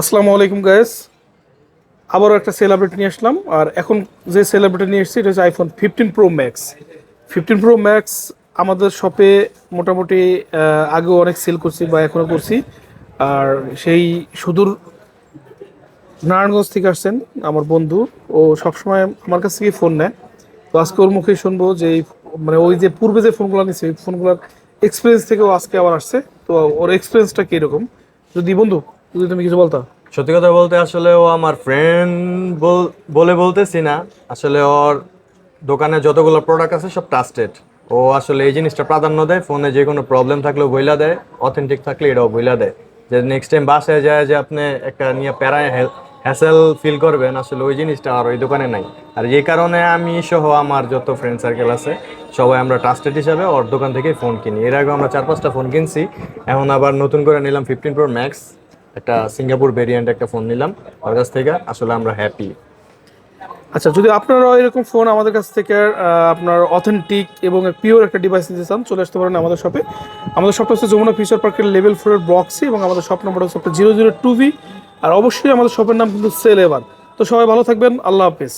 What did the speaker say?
আসসালামু আলাইকুম গাইস। আবারও একটা সেল আপডেট নিয়ে আসলাম। আর এখন যে সেল আপডেট নিয়ে এসেছি এটা হচ্ছে iPhone 15 pro max. 15 pro max আমাদের শপে মোটামুটি আগেও অনেক সেল করছি বা এখনও করছি। আর সেই সুদূর নারায়ণগঞ্জ থেকে আসছেন আমার বন্ধু। ও সবসময় আমার কাছ থেকে ফোন নেয়। তো আজকে ওর মুখে শুনবো যে মানে ওই যে পূর্বে যে ফোনগুলো নিচ্ছে ওই ফোনগুলোর এক্সপিরিয়েন্স থেকেও আজকে আবার আসছে। তো ওর এক্সপিরিয়েন্সটা কীরকম যদি বন্ধু যদি তুমি কিছু বলতা। সত্যি কথা বলতে আসলে ও আমার ফ্রেন্ড বলে বলতেছি না। আসলে ওর দোকানে যতগুলো প্রোডাক্ট আছে সব ট্রাস্টেড। ও আসলে এই জিনিসটা প্রাধান্য দেয়, ফোনে যে কোনো প্রবলেম থাকলেও বইলা দেয়, অথেন্টিক থাকলে এটাও বইলা দেয়। যে নেক্সট টাইম বাসায় যায় যে আপনি একটা নিয়ে প্যারায় হ্যাসেল ফিল করবেন, আসলে ওই জিনিসটা আর ওই দোকানে নাই। আর এই কারণে আমি সহ আমার যত ফ্রেন্ড সার্কেল আছে সবাই আমরা ট্রাস্টেড হিসাবে ওর দোকান থেকেই ফোন কিনি। এর আগে আমরা 4-5টা ফোন কিনছি, এখন আবার নতুন করে নিলাম 15 প্রো ম্যাক্স, একটা সিঙ্গাপুর ভেরিয়েন্ট একটা ফোন নিলাম ওর কাছ থেকে। আসলে আমরা হ্যাপি। আচ্ছা, যদি আপনারা এরকম ফোন আমাদের কাছ থেকে আপনার অথেন্টিক এবং পিওর একটা ডিভাইস নিতে চান চলে আসতে পারেন আমাদের শপে। আমাদের শপটা হচ্ছে যমুনা ফিউচার পার্কের লেভেল 4 ব্লক C এবং আমাদের শপ নম্বর হচ্ছে 002V। আর অবশ্যই আমাদের শপের নাম কিন্তু সেল এভার। তো সবাই ভালো থাকবেন, আল্লাহ হাফিজ।